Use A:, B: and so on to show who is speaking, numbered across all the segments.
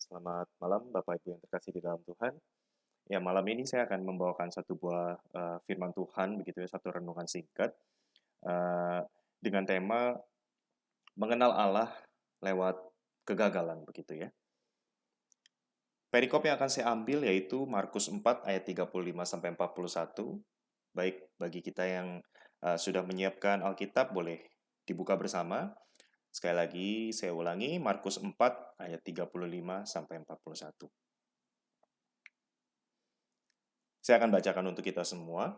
A: Selamat malam Bapak Ibu yang terkasih di dalam Tuhan. Ya, malam ini saya akan membawakan satu buah firman Tuhan, begitu ya, satu renungan singkat eh, dengan tema mengenal Allah lewat kegagalan, begitu ya. Perikop yang akan saya ambil yaitu Markus 4 ayat 35 sampai 41. Baik, bagi kita yang sudah menyiapkan Alkitab boleh dibuka bersama. Sekali lagi saya ulangi Markus 4 ayat 35 sampai 41. Saya akan bacakan untuk kita semua.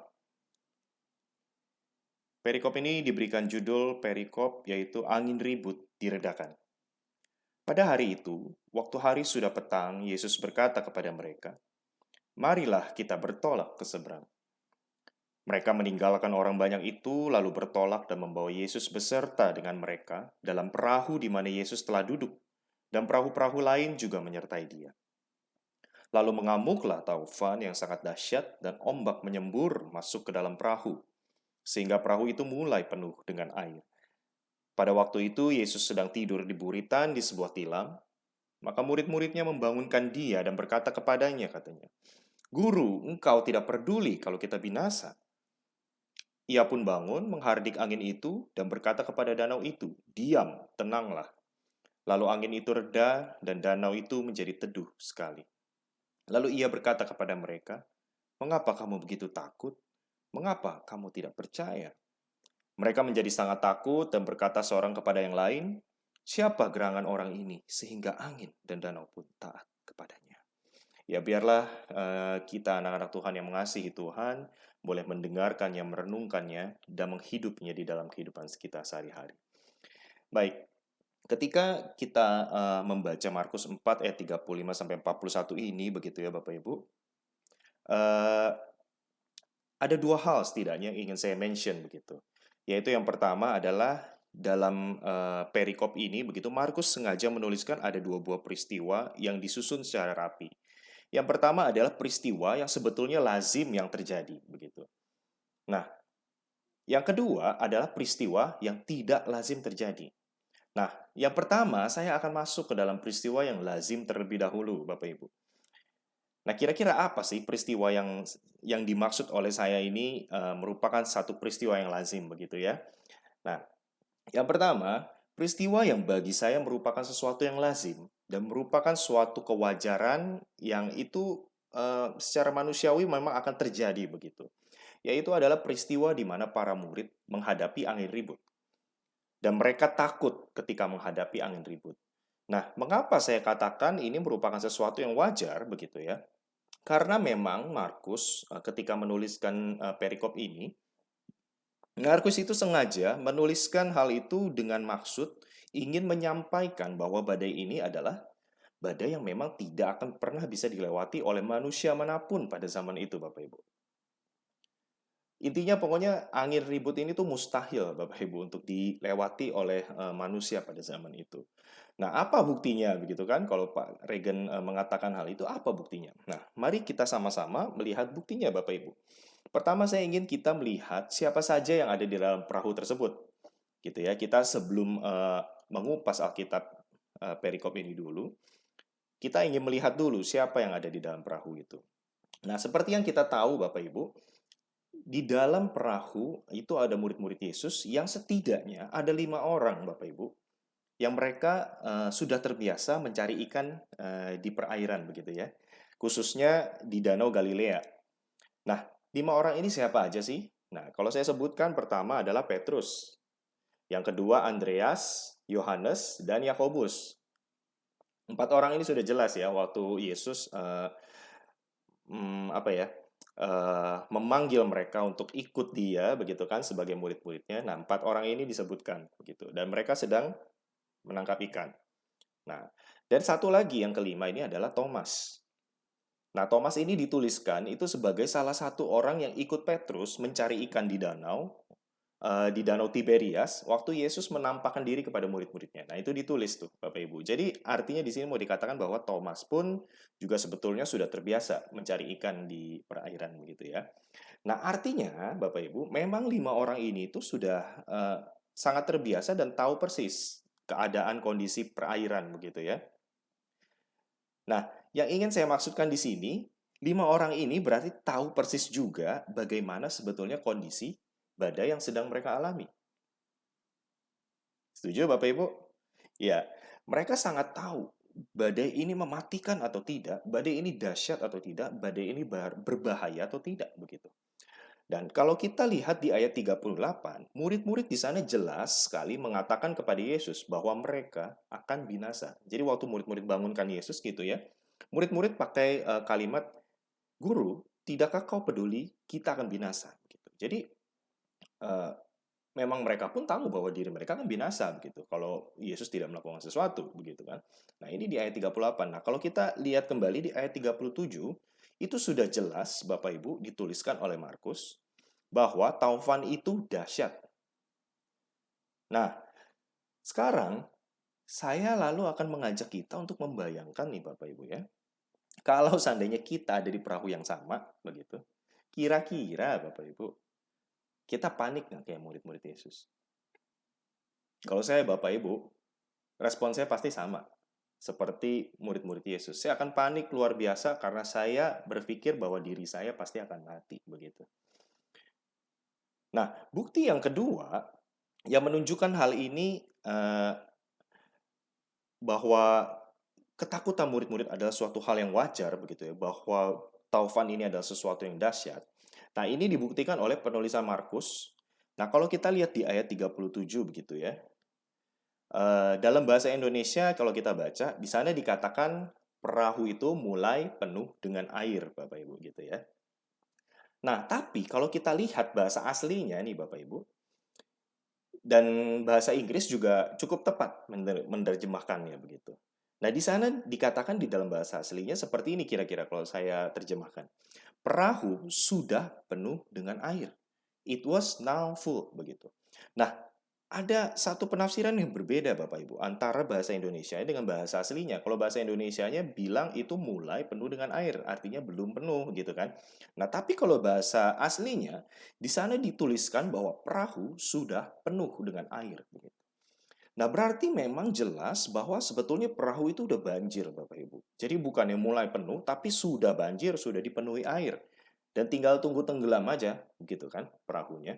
A: Perikop ini diberikan judul perikop yaitu angin ribut diredakan. Pada hari itu, waktu hari sudah petang, Yesus berkata kepada mereka, "Marilah kita bertolak ke seberang." Mereka meninggalkan orang banyak itu, lalu bertolak dan membawa Yesus beserta dengan mereka dalam perahu di mana Yesus telah duduk, dan perahu-perahu lain juga menyertai dia. Lalu mengamuklah taufan yang sangat dahsyat dan ombak menyembur masuk ke dalam perahu, sehingga perahu itu mulai penuh dengan air. Pada waktu itu Yesus sedang tidur di buritan di sebuah tilam, maka murid-muridnya membangunkan dia dan berkata kepadanya, katanya, "Guru, engkau tidak peduli kalau kita binasa." Ia pun bangun, menghardik angin itu dan berkata kepada danau itu, "Diam, tenanglah." Lalu angin itu reda dan danau itu menjadi teduh sekali. Lalu ia berkata kepada mereka, "Mengapa kamu begitu takut? Mengapa kamu tidak percaya?" Mereka menjadi sangat takut dan berkata seorang kepada yang lain, "Siapa gerangan orang ini sehingga angin dan danau pun taat kepadanya?" Ya biarlah kita anak-anak Tuhan yang mengasihi Tuhan boleh mendengarkannya, merenungkannya, dan menghidupnya di dalam kehidupan kita sehari-hari. Baik, ketika kita membaca Markus 4 ayat 35 sampai 41 ini begitu ya Bapak Ibu, eh, ada dua hal setidaknya yang ingin saya mention begitu. Yaitu yang pertama adalah dalam perikop ini begitu Markus sengaja menuliskan ada dua buah peristiwa yang disusun secara rapi. Yang pertama adalah peristiwa yang sebetulnya lazim yang terjadi begitu. Nah, yang kedua adalah peristiwa yang tidak lazim terjadi. Nah, yang pertama saya akan masuk ke dalam peristiwa yang lazim terlebih dahulu, Bapak Ibu. Nah, kira-kira apa sih peristiwa yang dimaksud oleh saya ini merupakan satu peristiwa yang lazim begitu ya? Nah, yang pertama, peristiwa yang bagi saya merupakan sesuatu yang lazim dan merupakan suatu kewajaran yang itu secara manusiawi memang akan terjadi begitu. Yaitu adalah peristiwa di mana para murid menghadapi angin ribut. Dan mereka takut ketika menghadapi angin ribut. Nah, mengapa saya katakan ini merupakan sesuatu yang wajar begitu ya? Karena memang Markus ketika menuliskan perikop ini, Markus itu sengaja menuliskan hal itu dengan maksud ingin menyampaikan bahwa badai ini adalah badai yang memang tidak akan pernah bisa dilewati oleh manusia manapun pada zaman itu, Bapak Ibu. Intinya pokoknya angin ribut ini tuh mustahil Bapak Ibu untuk dilewati oleh manusia pada zaman itu. Nah, apa buktinya begitu kan? Kalau Pak Regen mengatakan hal itu, apa buktinya? Nah, mari kita sama-sama melihat buktinya Bapak Ibu. Pertama saya ingin kita melihat siapa saja yang ada di dalam perahu tersebut. Gitu ya. Kita sebelum mengupas Alkitab perikop ini dulu, kita ingin melihat dulu siapa yang ada di dalam perahu itu. Nah, seperti yang kita tahu Bapak Ibu, di dalam perahu itu ada murid-murid Yesus yang setidaknya ada 5 orang, Bapak Ibu, yang mereka sudah terbiasa mencari ikan di perairan begitu ya, khususnya di Danau Galilea. Nah, 5 orang ini siapa aja sih? Nah, kalau saya sebutkan pertama adalah Petrus, yang kedua Andreas, Yohanes, dan Yakobus. 4 orang ini sudah jelas ya waktu Yesus apa ya, memanggil mereka untuk ikut dia begitu kan sebagai murid-muridnya. Nah, 4 orang ini disebutkan begitu dan mereka sedang menangkap ikan. Nah, dan satu lagi yang kelima ini adalah Thomas. Nah, Thomas ini dituliskan itu sebagai salah satu orang yang ikut Petrus mencari ikan di Danau Tiberias waktu Yesus menampakkan diri kepada murid-muridnya. Nah, itu ditulis tuh, Bapak Ibu. Jadi, artinya di sini mau dikatakan bahwa Thomas pun juga sebetulnya sudah terbiasa mencari ikan di perairan begitu ya. Nah, artinya Bapak Ibu, memang 5 orang ini tuh sudah sangat terbiasa dan tahu persis keadaan kondisi perairan begitu ya. Nah, yang ingin saya maksudkan di sini, 5 orang ini berarti tahu persis juga bagaimana sebetulnya kondisi badai yang sedang mereka alami. Setuju Bapak Ibu? Ya, mereka sangat tahu badai ini mematikan atau tidak, badai ini dahsyat atau tidak, badai ini berbahaya atau tidak begitu. Dan kalau kita lihat di ayat 38, murid-murid di sana jelas sekali mengatakan kepada Yesus bahwa mereka akan binasa. Jadi waktu murid-murid bangunkan Yesus gitu ya, murid-murid pakai kalimat, "Guru, tidakkah kau peduli kita akan binasa?" Gitu. Jadi eh, memang mereka pun tahu bahwa diri mereka kan binasa begitu kalau Yesus tidak melakukan sesuatu begitu kan. Nah, ini di ayat 38. Nah, kalau kita lihat kembali di ayat 37, itu sudah jelas Bapak Ibu dituliskan oleh Markus bahwa taufan itu dahsyat. Nah, sekarang saya lalu akan mengajak kita untuk membayangkan nih Bapak Ibu ya. Kalau seandainya kita ada di perahu yang sama begitu, kira-kira Bapak Ibu, kita panik nggak kayak murid-murid Yesus? Kalau saya Bapak Ibu, respon saya pasti sama. Seperti murid-murid Yesus. Saya akan panik luar biasa karena saya berpikir bahwa diri saya pasti akan mati. Begitu. Nah, bukti yang kedua yang menunjukkan hal ini bahwa ketakutan murid-murid adalah suatu hal yang wajar begitu ya, bahwa taufan ini adalah sesuatu yang dahsyat. Nah, ini dibuktikan oleh penulisan Markus. Nah, kalau kita lihat di ayat 37 begitu ya. Dalam bahasa Indonesia kalau kita baca, di sana dikatakan perahu itu mulai penuh dengan air, Bapak Ibu gitu ya. Nah, tapi kalau kita lihat bahasa aslinya nih Bapak Ibu, dan bahasa Inggris juga cukup tepat menerjemahkannya begitu. Nah, di sana dikatakan di dalam bahasa aslinya seperti ini kira-kira kalau saya terjemahkan. Perahu sudah penuh dengan air. It was now full begitu. Nah, ada satu penafsiran yang berbeda Bapak Ibu antara bahasa Indonesia dengan bahasa aslinya. Kalau bahasa Indonesianya bilang itu mulai penuh dengan air, artinya belum penuh gitu kan. Nah, tapi kalau bahasa aslinya di sana dituliskan bahwa perahu sudah penuh dengan air begitu. Nah, berarti memang jelas bahwa sebetulnya perahu itu udah banjir, Bapak Ibu. Jadi bukannya mulai penuh, tapi sudah banjir, sudah dipenuhi air. Dan tinggal tunggu tenggelam aja, begitu kan, perahunya.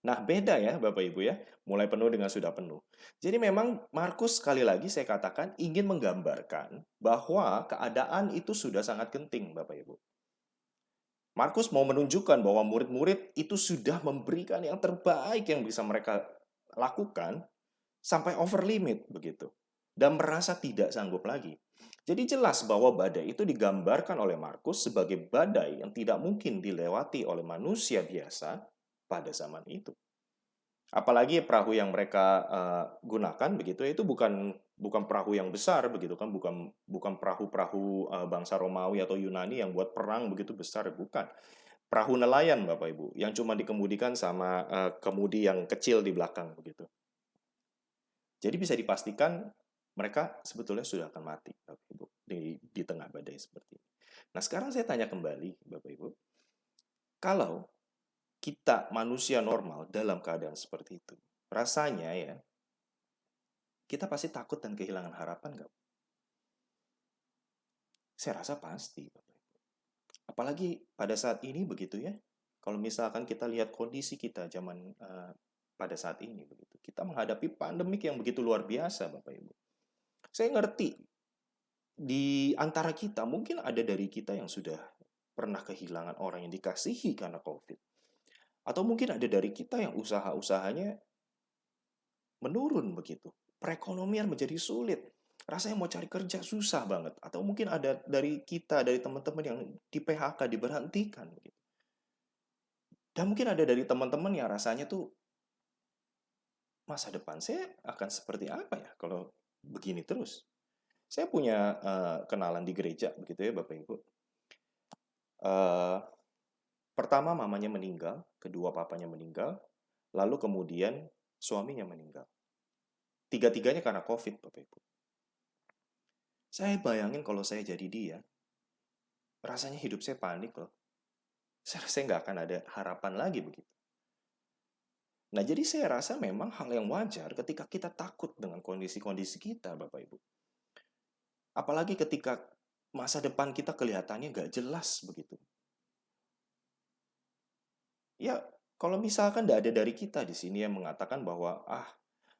A: Nah, beda ya, Bapak Ibu ya. Mulai penuh dengan sudah penuh. Jadi memang Markus sekali lagi saya katakan ingin menggambarkan bahwa keadaan itu sudah sangat genting, Bapak Ibu. Markus mau menunjukkan bahwa murid-murid itu sudah memberikan yang terbaik yang bisa mereka lakukan sampai over limit begitu dan merasa tidak sanggup lagi. Jadi jelas bahwa badai itu digambarkan oleh Markus sebagai badai yang tidak mungkin dilewati oleh manusia biasa pada zaman itu. Apalagi perahu yang mereka gunakan begitu itu bukan bukan perahu yang besar begitu kan, bukan bukan perahu-perahu bangsa Romawi atau Yunani yang buat perang begitu besar, bukan. Perahu nelayan Bapak Ibu yang cuma dikemudikan sama kemudi yang kecil di belakang begitu. Jadi bisa dipastikan mereka sebetulnya sudah akan mati, Bapak Ibu, di tengah badai seperti ini. Nah, sekarang saya tanya kembali, Bapak Ibu, kalau kita manusia normal dalam keadaan seperti itu, rasanya ya, kita pasti takut dan kehilangan harapan nggak? Saya rasa pasti, Bapak Ibu. Apalagi pada saat ini begitu ya, kalau misalkan kita lihat kondisi kita zaman pada saat ini begitu, kita menghadapi pandemik yang begitu luar biasa, Bapak Ibu. Saya ngerti di antara kita mungkin ada dari kita yang sudah pernah kehilangan orang yang dikasihi karena COVID. Atau mungkin ada dari kita yang usaha-usahanya menurun begitu. Perekonomian menjadi sulit. Rasanya mau cari kerja susah banget. Atau mungkin ada dari kita, dari teman-teman yang di PHK, diberhentikan. Begitu. Dan mungkin ada dari teman-teman yang rasanya tuh masa depan saya akan seperti apa ya kalau begini terus. Saya punya kenalan di gereja begitu ya Bapak Ibu. Eh, Pertama mamanya meninggal, kedua papanya meninggal, lalu kemudian suaminya meninggal. Tiga-tiganya karena COVID, Bapak Ibu. Saya bayangin kalau saya jadi dia, rasanya hidup saya panik loh. Saya rasa nggak akan ada harapan lagi begitu. Nah, jadi saya rasa memang hal yang wajar ketika kita takut dengan kondisi-kondisi kita, Bapak Ibu. Apalagi ketika masa depan kita kelihatannya nggak jelas begitu. Ya, kalau misalkan nggak ada dari kita di sini yang mengatakan bahwa,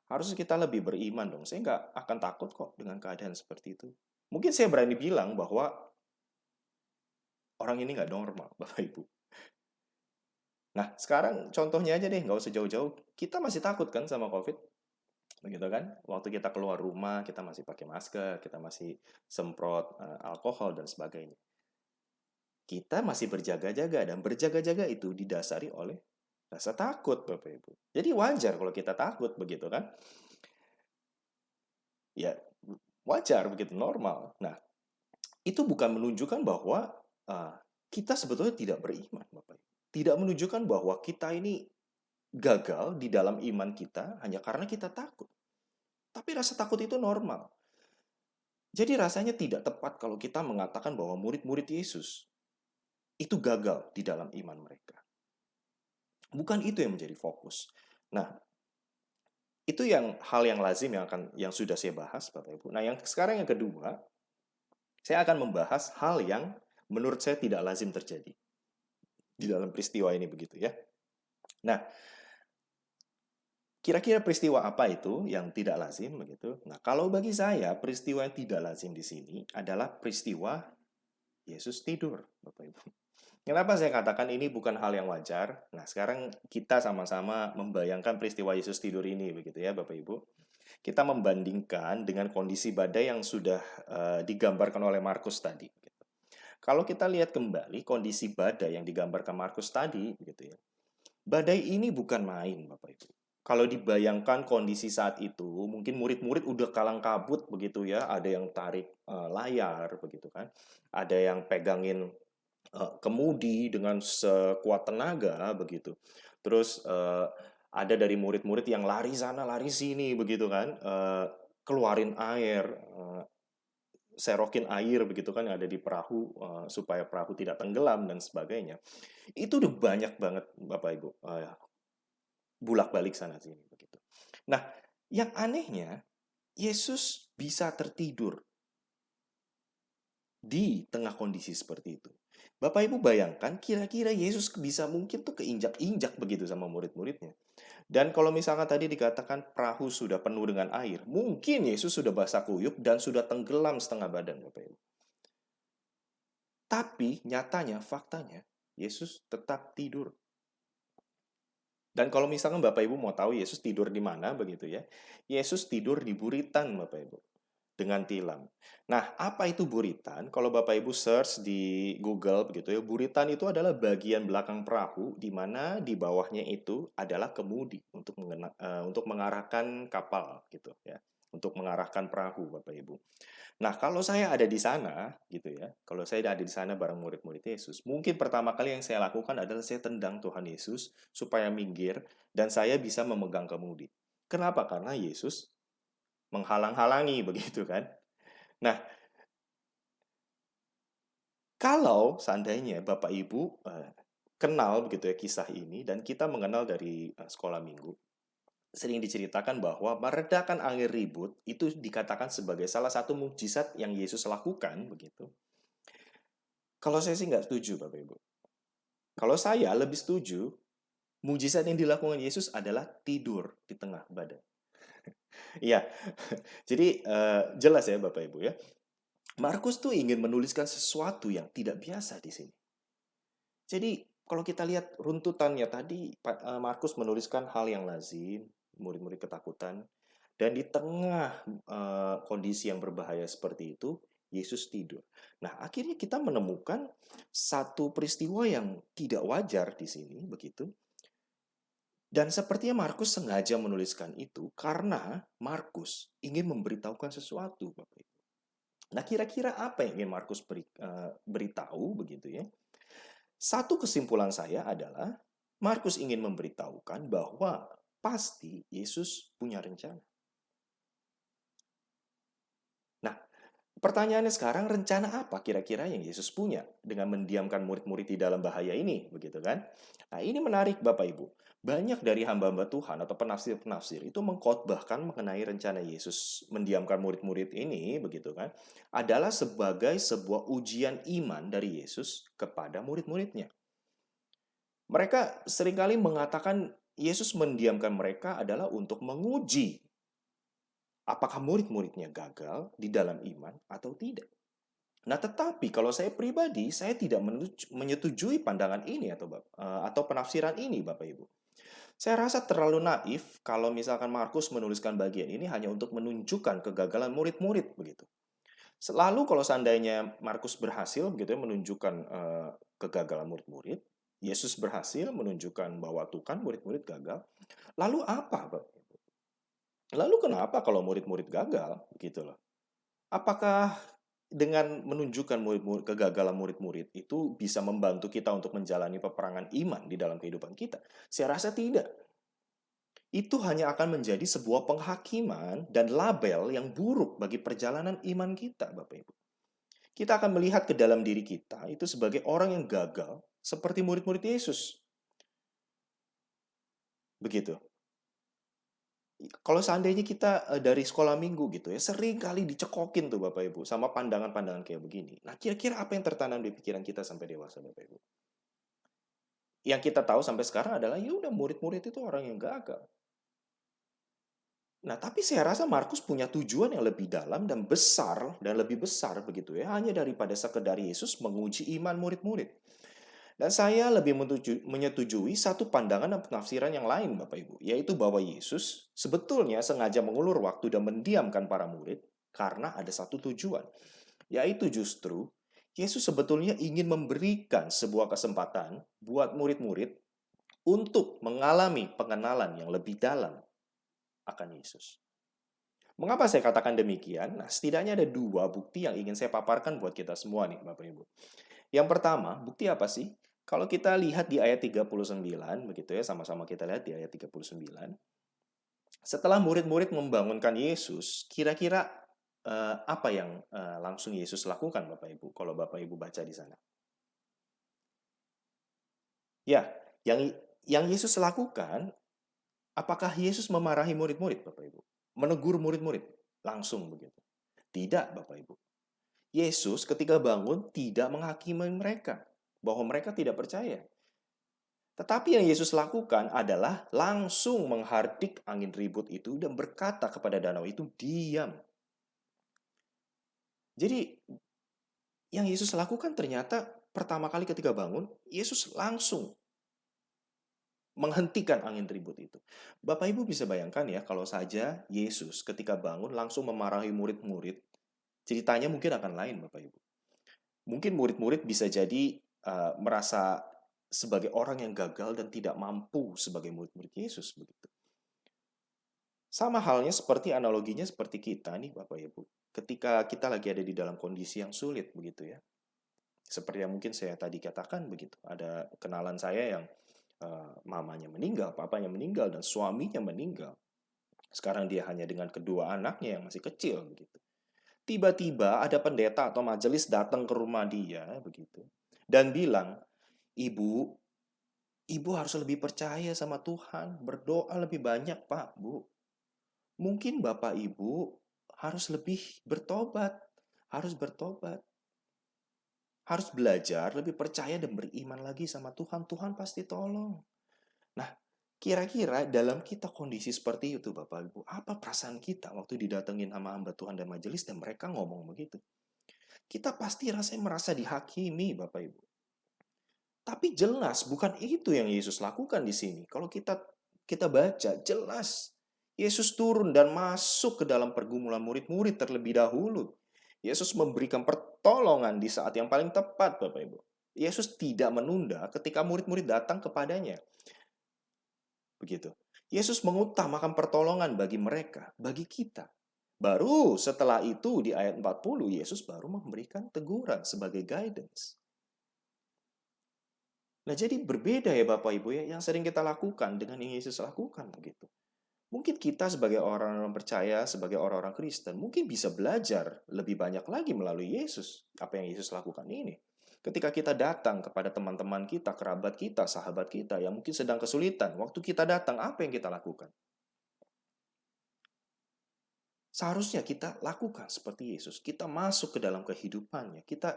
A: harusnya kita lebih beriman dong. Saya nggak akan takut kok dengan keadaan seperti itu. Mungkin saya berani bilang bahwa orang ini nggak normal, Bapak Ibu. Nah, sekarang contohnya aja deh, nggak usah jauh-jauh. Kita masih takut kan sama COVID? Begitu kan? Waktu kita keluar rumah, kita masih pakai masker, kita masih semprot alkohol dan sebagainya. Kita masih berjaga-jaga, dan berjaga-jaga itu didasari oleh rasa takut, Bapak Ibu. Jadi wajar kalau kita takut begitu kan? Ya, wajar begitu, normal. Nah, itu bukan menunjukkan bahwa kita sebetulnya tidak beriman, Bapak Ibu. Tidak menunjukkan bahwa kita ini gagal di dalam iman kita hanya karena kita takut. Tapi rasa takut itu normal. Jadi rasanya tidak tepat kalau kita mengatakan bahwa murid-murid Yesus itu gagal di dalam iman mereka. Bukan itu yang menjadi fokus. Nah, itu hal yang lazim yang sudah saya bahas, Bapak Ibu. Nah, yang sekarang yang kedua, saya akan membahas hal yang menurut saya tidak lazim terjadi di dalam peristiwa ini begitu ya. Nah, kira-kira peristiwa apa itu yang tidak lazim begitu? Nah, kalau bagi saya peristiwa yang tidak lazim di sini adalah peristiwa Yesus tidur, Bapak Ibu. Kenapa saya katakan ini bukan hal yang wajar? Nah, sekarang kita sama-sama membayangkan peristiwa Yesus tidur ini begitu ya, Bapak Ibu. Kita membandingkan dengan kondisi badai yang sudah digambarkan oleh Markus tadi. Kalau kita lihat kembali kondisi badai yang digambarkan Markus tadi, begitu ya. Badai ini bukan main, Bapak Ibu. Kalau dibayangkan kondisi saat itu, mungkin murid-murid udah kalang kabut begitu ya, ada yang tarik layar begitu kan, ada yang pegangin kemudi dengan sekuat tenaga begitu. Terus ada dari murid-murid yang lari sana lari sini begitu kan, keluarin air, serokin air begitu kan yang ada di perahu supaya perahu tidak tenggelam dan sebagainya. Itu udah banyak banget Bapak Ibu bulak-balik sana sini begitu. Nah, yang anehnya Yesus bisa tertidur di tengah kondisi seperti itu. Bapak Ibu bayangkan kira-kira Yesus bisa mungkin tuh keinjak-injak begitu sama murid-muridnya. Dan kalau misalnya tadi dikatakan perahu sudah penuh dengan air, mungkin Yesus sudah basah kuyup dan sudah tenggelam setengah badan Bapak Ibu. Tapi nyatanya, faktanya, Yesus tetap tidur. Dan kalau misalkan Bapak Ibu mau tahu Yesus tidur di mana begitu ya, Yesus tidur di buritan Bapak Ibu dengan tilam. Nah, apa itu buritan? Kalau Bapak Ibu search di Google begitu ya, buritan itu adalah bagian belakang perahu di mana di bawahnya itu adalah kemudi untuk mengarahkan kapal gitu ya, untuk mengarahkan perahu Bapak Ibu. Nah, kalau saya ada di sana, gitu ya, kalau saya ada di sana bareng murid-murid Yesus, mungkin pertama kali yang saya lakukan adalah saya tendang Tuhan Yesus supaya minggir dan saya bisa memegang kemudi. Kenapa? Karena Yesus menghalang-halangi, begitu kan? Nah, kalau seandainya Bapak Ibu kenal begitu ya kisah ini dan kita mengenal dari sekolah minggu, sering diceritakan bahwa meredakan angin ribut itu dikatakan sebagai salah satu mukjizat yang Yesus lakukan begitu. Kalau saya sih nggak setuju, Bapak Ibu. Kalau saya lebih setuju, mujizat yang dilakukan Yesus adalah tidur di tengah badai. Iya, jadi jelas ya Bapak Ibu ya. Markus tuh ingin menuliskan sesuatu yang tidak biasa di sini. Jadi kalau kita lihat runtutannya tadi, Markus menuliskan hal yang lazim, murid-murid ketakutan, dan di tengah kondisi yang berbahaya seperti itu, Yesus tidur. Nah, akhirnya kita menemukan satu peristiwa yang tidak wajar di sini, begitu. Dan sepertinya Markus sengaja menuliskan itu karena Markus ingin memberitahukan sesuatu, Bapak Ibu. Nah, kira-kira apa yang ingin Markus beritahu begitu ya? Satu kesimpulan saya adalah Markus ingin memberitahukan bahwa pasti Yesus punya rencana. Nah, Pertanyaannya sekarang, rencana apa kira-kira yang Yesus punya dengan mendiamkan murid-murid di dalam bahaya ini, begitu kan? Nah, ini menarik Bapak Ibu. Banyak dari hamba-hamba Tuhan atau penafsir-penafsir itu mengkhotbahkan mengenai rencana Yesus mendiamkan murid-murid ini, begitu kan? Adalah sebagai sebuah ujian iman dari Yesus kepada murid-muridnya. Mereka seringkali mengatakan Yesus mendiamkan mereka adalah untuk menguji apakah murid-muridnya gagal di dalam iman atau tidak. Nah, tetapi kalau saya pribadi, saya tidak menyetujui pandangan ini atau penafsiran ini, Bapak Ibu. Saya rasa terlalu naif kalau misalkan Markus menuliskan bagian ini hanya untuk menunjukkan kegagalan murid-murid begitu. Selalu kalau seandainya Markus berhasil begitu ya menunjukkan kegagalan murid-murid, Yesus berhasil menunjukkan bahwa Tuhan murid-murid gagal. Lalu apa, Bapak Ibu? Lalu kenapa kalau murid-murid gagal gitu loh? Apakah dengan menunjukkan kegagalan murid-murid itu bisa membantu kita untuk menjalani peperangan iman di dalam kehidupan kita? Saya rasa tidak. Itu hanya akan menjadi sebuah penghakiman dan label yang buruk bagi perjalanan iman kita, Bapak Ibu. Kita akan melihat ke dalam diri kita itu sebagai orang yang gagal seperti murid-murid Yesus. Begitu. Kalau seandainya kita dari sekolah minggu gitu ya, sering kali dicekokin tuh Bapak Ibu sama pandangan-pandangan kayak begini. Nah, kira-kira apa yang tertanam di pikiran kita sampai dewasa Bapak Ibu? Yang kita tahu sampai sekarang adalah ya udah murid-murid itu orang yang gagal. Nah, tapi saya rasa Markus punya tujuan yang lebih dalam dan lebih besar begitu ya, hanya daripada sekedar Yesus menguji iman murid-murid. Dan saya lebih menyetujui satu pandangan dan penafsiran yang lain, Bapak Ibu, yaitu bahwa Yesus sebetulnya sengaja mengulur waktu dan mendiamkan para murid karena ada satu tujuan, yaitu justru Yesus sebetulnya ingin memberikan sebuah kesempatan buat murid-murid untuk mengalami pengenalan yang lebih dalam akan Yesus. Mengapa saya katakan demikian? Nah, setidaknya ada dua bukti yang ingin saya paparkan buat kita semua nih, Bapak Ibu. Yang pertama, bukti apa sih? Kalau kita lihat di ayat 39, begitu ya, sama-sama kita lihat di ayat 39. Setelah murid-murid membangunkan Yesus, kira-kira apa yang langsung Yesus lakukan, Bapak Ibu? Kalau Bapak Ibu baca di sana. Ya, yang Yesus lakukan, apakah Yesus memarahi murid-murid, Bapak Ibu? Menegur murid-murid? Langsung begitu. Tidak, Bapak Ibu. Yesus ketika bangun tidak menghakimi mereka bahwa mereka tidak percaya. Tetapi yang Yesus lakukan adalah langsung menghardik angin ribut itu dan berkata kepada danau itu, diam. Jadi yang Yesus lakukan ternyata pertama kali ketika bangun, Yesus langsung menghentikan angin ribut itu. Bapak Ibu bisa bayangkan ya, kalau saja Yesus ketika bangun langsung memarahi murid-murid, ceritanya mungkin akan lain Bapak Ibu. Mungkin murid-murid bisa jadi merasa sebagai orang yang gagal dan tidak mampu sebagai murid-murid Yesus begitu. Sama halnya seperti analoginya seperti kita nih Bapak Ibu. Ketika kita lagi ada di dalam kondisi yang sulit begitu ya. Seperti yang mungkin saya tadi katakan begitu. Ada kenalan saya yang mamanya meninggal, papanya meninggal dan suaminya meninggal. Sekarang dia hanya dengan kedua anaknya yang masih kecil begitu. Tiba-tiba ada pendeta atau majelis datang ke rumah dia begitu dan bilang, "Ibu, ibu harus lebih percaya sama Tuhan, berdoa lebih banyak, Pak, Bu. Mungkin Bapak Ibu harus lebih bertobat, harus bertobat. Harus belajar lebih percaya dan beriman lagi sama Tuhan. Tuhan pasti tolong." Nah, kira-kira dalam kita kondisi seperti itu Bapak Ibu, apa perasaan kita waktu didatengin sama hamba Tuhan dan majelis dan mereka ngomong begitu? Kita pasti rasanya merasa dihakimi Bapak Ibu. Tapi jelas bukan itu yang Yesus lakukan di sini. Kalau kita baca jelas Yesus turun dan masuk ke dalam pergumulan murid-murid terlebih dahulu. Yesus memberikan pertolongan di saat yang paling tepat, Bapak Ibu. Yesus tidak menunda ketika murid-murid datang kepadanya. Begitu. Yesus mengutamakan pertolongan bagi mereka, bagi kita. Baru setelah itu di ayat 40 Yesus baru memberikan teguran sebagai guidance. Nah, jadi berbeda ya Bapak Ibu ya yang sering kita lakukan dengan yang Yesus lakukan begitu. Mungkin kita sebagai orang-orang percaya, sebagai orang-orang Kristen, mungkin bisa belajar lebih banyak lagi melalui Yesus. Apa yang Yesus lakukan ini. Ketika kita datang kepada teman-teman kita, kerabat kita, sahabat kita yang mungkin sedang kesulitan, waktu kita datang, apa yang kita lakukan? Seharusnya kita lakukan seperti Yesus. Kita masuk ke dalam kehidupannya. Kita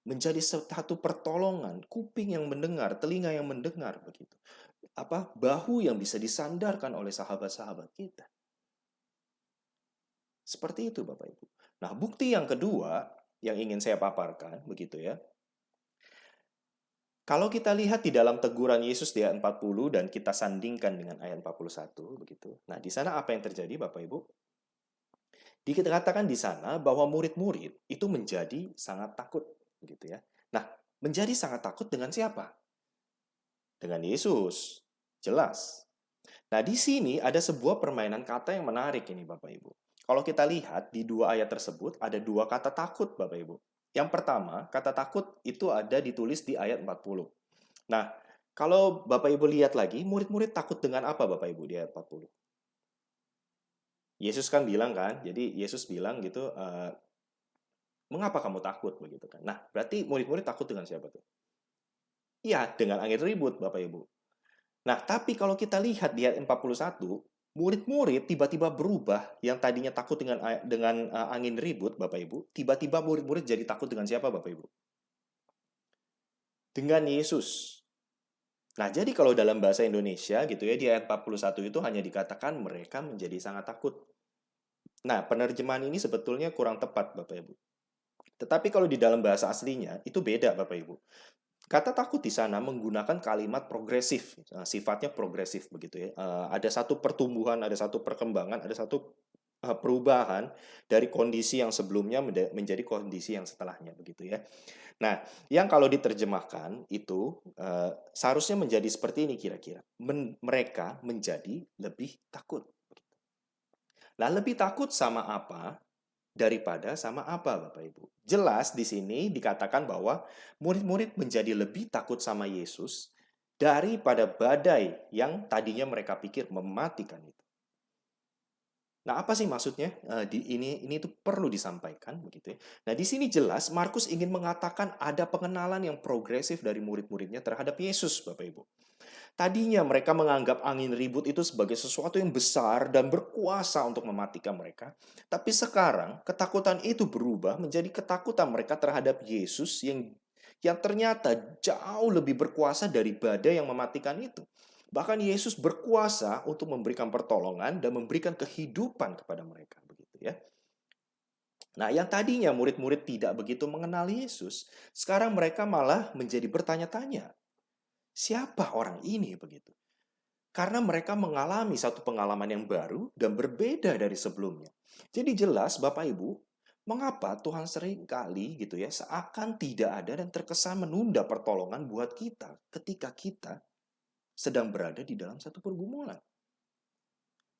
A: menjadi satu pertolongan, kuping yang mendengar, telinga yang mendengar begitu. Bahu yang bisa disandarkan oleh sahabat-sahabat kita. Seperti itu Bapak Ibu. Nah, bukti yang kedua yang ingin saya paparkan begitu ya. Kalau kita lihat di dalam teguran Yesus di ayat 40 dan kita sandingkan dengan ayat 41 begitu. Nah, di sana apa yang terjadi Bapak Ibu? Dikatakan di sana bahwa murid-murid itu menjadi sangat takut gitu ya. Nah, menjadi sangat takut dengan siapa? Dengan Yesus. Jelas. Nah, di sini ada sebuah permainan kata yang menarik ini Bapak Ibu. Kalau kita lihat di dua ayat tersebut ada dua kata takut Bapak Ibu. Yang pertama, kata takut itu ada ditulis di ayat 40. Nah, kalau Bapak Ibu lihat lagi, murid-murid takut dengan apa Bapak Ibu di ayat 40? Yesus kan bilang kan, jadi Yesus bilang gitu, mengapa kamu takut begitu kan? Nah, berarti murid-murid takut dengan siapa tuh? Iya, dengan angin ribut Bapak Ibu. Nah, tapi kalau kita lihat di ayat 41, murid-murid tiba-tiba berubah yang tadinya takut dengan angin ribut Bapak Ibu, tiba-tiba murid-murid jadi takut dengan siapa Bapak Ibu? Dengan Yesus. Nah, jadi kalau dalam bahasa Indonesia gitu ya, di ayat 41 itu hanya dikatakan mereka menjadi sangat takut. Nah, penerjemahan ini sebetulnya kurang tepat Bapak Ibu. Tetapi kalau di dalam bahasa aslinya itu beda Bapak Ibu. Kata takut di sana menggunakan kalimat progresif, sifatnya progresif begitu ya. Ada satu pertumbuhan, ada satu perkembangan, ada satu perubahan dari kondisi yang sebelumnya menjadi kondisi yang setelahnya begitu ya. Nah, yang kalau diterjemahkan itu seharusnya menjadi seperti ini kira-kira. Mereka menjadi lebih takut. Nah, lebih takut sama apa daripada sama apa, Bapak Ibu? Jelas di sini dikatakan bahwa murid-murid menjadi lebih takut sama Yesus daripada badai yang tadinya mereka pikir mematikan itu. Nah, apa sih maksudnya? Ini itu perlu disampaikan begitu ya. Nah, di sini jelas Markus ingin mengatakan ada pengenalan yang progresif dari murid-muridnya terhadap Yesus, Bapak Ibu. Tadinya mereka menganggap angin ribut itu sebagai sesuatu yang besar dan berkuasa untuk mematikan mereka. Tapi sekarang ketakutan itu berubah menjadi ketakutan mereka terhadap Yesus yang ternyata jauh lebih berkuasa dari badai yang mematikan itu. Bahkan Yesus berkuasa untuk memberikan pertolongan dan memberikan kehidupan kepada mereka, begitu ya. Nah, yang tadinya murid-murid tidak begitu mengenal Yesus, sekarang mereka malah menjadi bertanya-tanya, siapa orang ini begitu? Karena mereka mengalami satu pengalaman yang baru dan berbeda dari sebelumnya. Jadi jelas Bapak Ibu, mengapa Tuhan sering kali gitu ya seakan tidak ada dan terkesan menunda pertolongan buat kita ketika kita sedang berada di dalam satu pergumulan.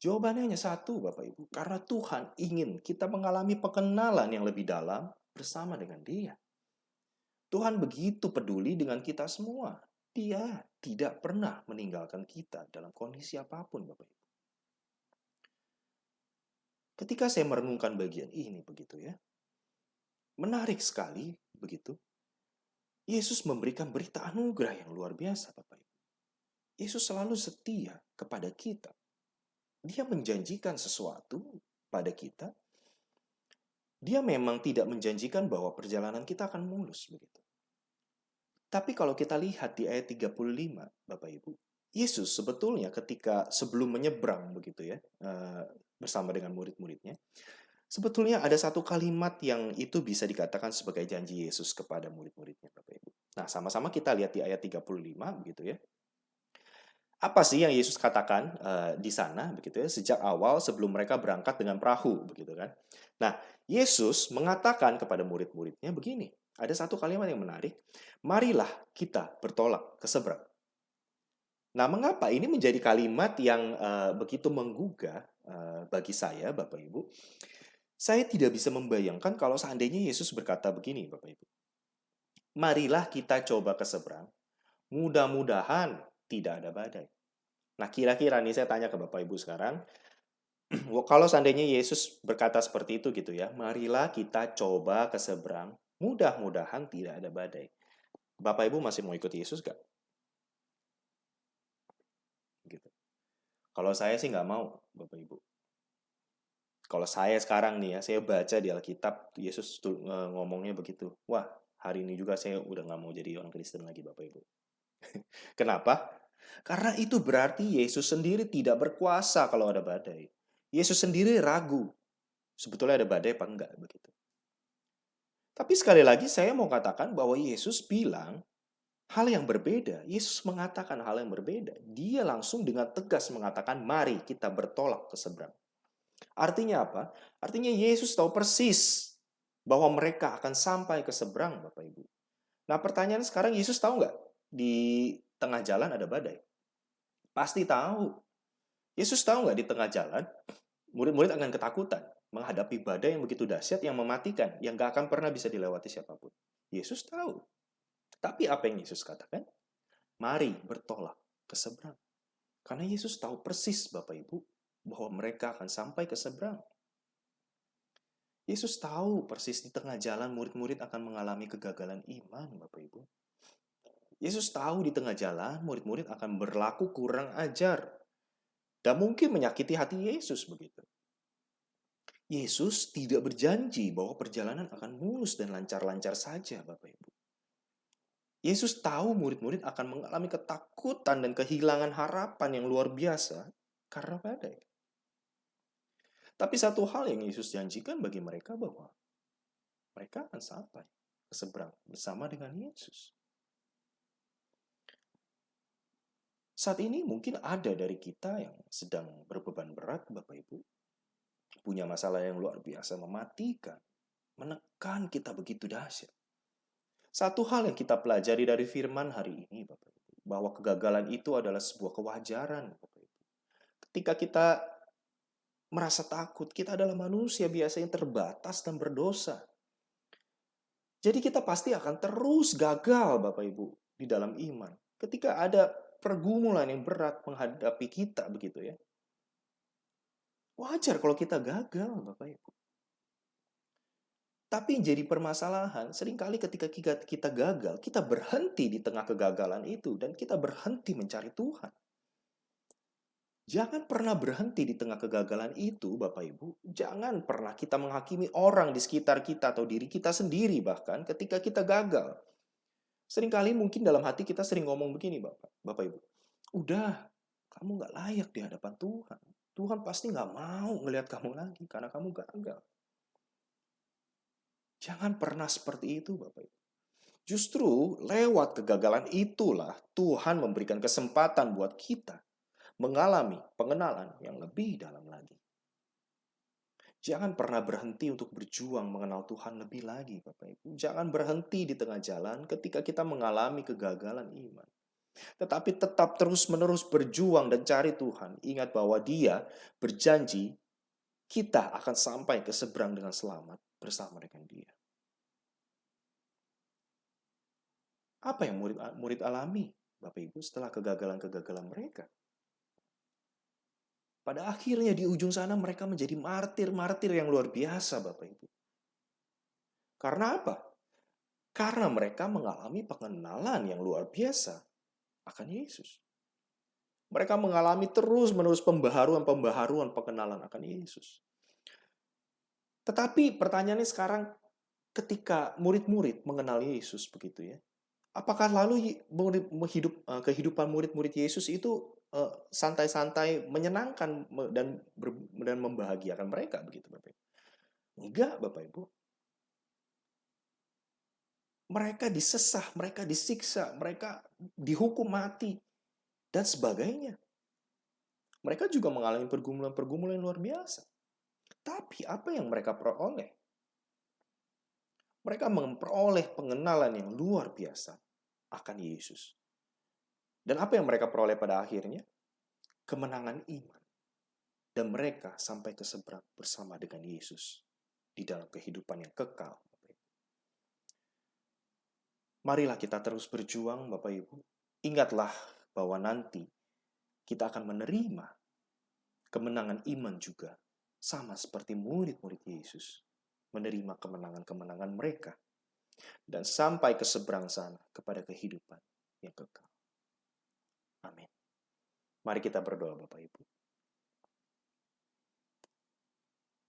A: Jawabannya hanya satu Bapak Ibu, karena Tuhan ingin kita mengalami pengenalan yang lebih dalam bersama dengan Dia. Tuhan begitu peduli dengan kita semua. Dia tidak pernah meninggalkan kita dalam kondisi apapun, Bapak Ibu. Ketika saya merenungkan bagian ini begitu ya, menarik sekali begitu. Yesus memberikan berita anugerah yang luar biasa, Bapak Ibu. Yesus selalu setia kepada kita. Dia menjanjikan sesuatu pada kita. Dia memang tidak menjanjikan bahwa perjalanan kita akan mulus begitu. Tapi kalau kita lihat di ayat 35, Bapak Ibu, Yesus sebetulnya ketika sebelum menyeberang begitu ya, bersama dengan murid-muridnya, sebetulnya ada satu kalimat yang itu bisa dikatakan sebagai janji Yesus kepada murid-muridnya, Bapak Ibu. Nah, sama-sama kita lihat di ayat 35 begitu ya. Apa sih yang Yesus katakan di sana begitu ya, sejak awal sebelum mereka berangkat dengan perahu begitu kan. Nah, Yesus mengatakan kepada murid-muridnya begini, ada satu kalimat yang menarik, marilah kita bertolak ke seberang. Nah, mengapa ini menjadi kalimat yang begitu menggugah bagi saya, Bapak Ibu? Saya tidak bisa membayangkan kalau seandainya Yesus berkata begini, Bapak Ibu. Marilah kita coba ke seberang, mudah-mudahan tidak ada badai. Nah, kira-kira nih saya tanya ke Bapak Ibu sekarang, Kalau seandainya Yesus berkata seperti itu gitu ya, marilah kita coba ke seberang, mudah-mudahan tidak ada badai. Bapak Ibu masih mau ikut Yesus gak? Gitu. Kalau saya sih nggak mau, Bapak Ibu. Kalau saya sekarang nih ya, saya baca di Alkitab, Yesus tuh ngomongnya begitu. Wah, hari ini juga saya udah nggak mau jadi orang Kristen lagi, Bapak Ibu. Kenapa? Karena itu berarti Yesus sendiri tidak berkuasa kalau ada badai. Yesus sendiri ragu. Sebetulnya ada badai apa enggak begitu. Tapi sekali lagi saya mau katakan bahwa Yesus bilang hal yang berbeda. Yesus mengatakan hal yang berbeda. Dia langsung dengan tegas mengatakan, mari kita bertolak ke seberang. Artinya apa? Artinya Yesus tahu persis bahwa mereka akan sampai ke seberang, Bapak Ibu. Nah pertanyaan sekarang, Yesus tahu nggak di tengah jalan ada badai? Pasti tahu. Yesus tahu nggak di tengah jalan, murid-murid akan ketakutan menghadapi badai yang begitu dahsyat, yang mematikan, yang nggak akan pernah bisa dilewati siapapun. Yesus tahu. Tapi apa yang Yesus katakan? Mari bertolak ke seberang. Karena Yesus tahu persis, Bapak Ibu, bahwa mereka akan sampai ke seberang. Yesus tahu persis di tengah jalan murid-murid akan mengalami kegagalan iman, Bapak Ibu. Yesus tahu di tengah jalan murid-murid akan berlaku kurang ajar dan mungkin menyakiti hati Yesus begitu. Yesus tidak berjanji bahwa perjalanan akan mulus dan lancar-lancar saja, Bapak Ibu. Yesus tahu murid-murid akan mengalami ketakutan dan kehilangan harapan yang luar biasa karena badai. Tapi satu hal yang Yesus janjikan bagi mereka bahwa mereka akan sampai ke seberang bersama dengan Yesus. Saat ini mungkin ada dari kita yang sedang berbeban berat, Bapak Ibu. Punya masalah yang luar biasa mematikan, menekan kita begitu dahsyat. Satu hal yang kita pelajari dari firman hari ini, Bapak Ibu, bahwa kegagalan itu adalah sebuah kewajaran, Bapak Ibu. Ketika kita merasa takut, kita adalah manusia biasa yang terbatas dan berdosa. Jadi kita pasti akan terus gagal, Bapak Ibu, di dalam iman. Ketika ada pergumulan yang berat menghadapi kita, begitu ya. Wajar kalau kita gagal, Bapak Ibu. Tapi yang jadi permasalahan, seringkali ketika kita gagal, kita berhenti di tengah kegagalan itu, dan kita berhenti mencari Tuhan. Jangan pernah berhenti di tengah kegagalan itu, Bapak Ibu. Jangan pernah kita menghakimi orang di sekitar kita atau diri kita sendiri bahkan ketika kita gagal. Seringkali mungkin dalam hati kita sering ngomong begini, Bapak Ibu. Udah, kamu nggak layak di hadapan Tuhan. Tuhan pasti nggak mau ngelihat kamu lagi karena kamu gagal. Jangan pernah seperti itu, Bapak Ibu. Justru lewat kegagalan itulah Tuhan memberikan kesempatan buat kita mengalami pengenalan yang lebih dalam lagi. Jangan pernah berhenti untuk berjuang mengenal Tuhan lebih lagi, Bapak Ibu. Jangan berhenti di tengah jalan ketika kita mengalami kegagalan iman. Tetapi tetap terus-menerus berjuang dan cari Tuhan. Ingat bahwa Dia berjanji kita akan sampai ke seberang dengan selamat bersama dengan Dia. Apa yang murid alami, Bapak Ibu, setelah kegagalan-kegagalan mereka? Pada akhirnya di ujung sana mereka menjadi martir-martir yang luar biasa, Bapak Ibu. Karena apa? Karena mereka mengalami pengenalan yang luar biasa akan Yesus. Mereka mengalami terus-menerus pembaharuan pengenalan akan Yesus. Tetapi pertanyaannya sekarang, ketika murid-murid mengenal Yesus begitu ya, apakah lalu kehidupan murid-murid Yesus itu santai-santai, menyenangkan dan membahagiakan mereka begitu, Bapak Ibu? Enggak, Bapak Ibu. Mereka disesah, mereka disiksa, mereka dihukum mati dan sebagainya. Mereka juga mengalami pergumulan-pergumulan yang luar biasa. Tapi apa yang mereka peroleh? Mereka memperoleh pengenalan yang luar biasa akan Yesus. Dan apa yang mereka peroleh pada akhirnya? Kemenangan iman. Dan mereka sampai ke seberang bersama dengan Yesus di dalam kehidupan yang kekal. Marilah kita terus berjuang, Bapak Ibu. Ingatlah bahwa nanti kita akan menerima kemenangan iman juga sama seperti murid-murid Yesus, menerima kemenangan-kemenangan mereka, dan sampai ke seberang sana kepada kehidupan yang kekal. Amin. Mari kita berdoa, Bapak Ibu.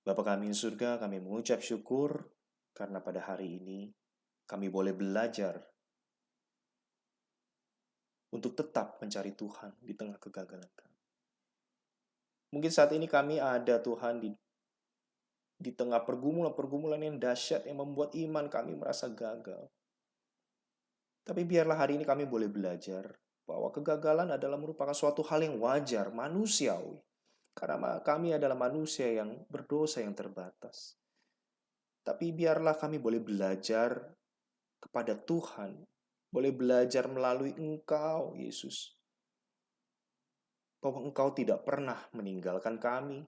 A: Bapa kami di surga, kami mengucap syukur karena pada hari ini kami boleh belajar untuk tetap mencari Tuhan di tengah kegagalan kami. Mungkin saat ini kami ada Tuhan di tengah pergumulan-pergumulan yang dahsyat yang membuat iman kami merasa gagal. Tapi biarlah hari ini kami boleh belajar bahwa kegagalan adalah merupakan suatu hal yang wajar, manusiawi. Karena kami adalah manusia yang berdosa yang terbatas. Tapi biarlah kami boleh belajar kepada Tuhan, boleh belajar melalui Engkau, Yesus. Bahwa Engkau tidak pernah meninggalkan kami,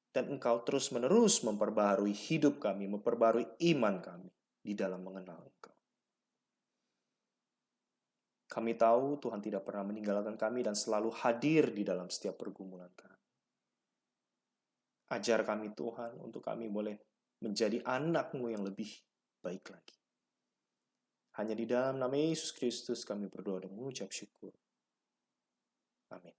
A: dan Engkau terus-menerus memperbaharui hidup kami, memperbaharui iman kami di dalam mengenal Engkau. Kami tahu Tuhan tidak pernah meninggalkan kami dan selalu hadir di dalam setiap pergumulan kami. Ajar kami Tuhan untuk kami boleh menjadi anak-Mu yang lebih baik lagi. Hanya di dalam nama Yesus Kristus kami berdoa dan mengucap syukur. Amin.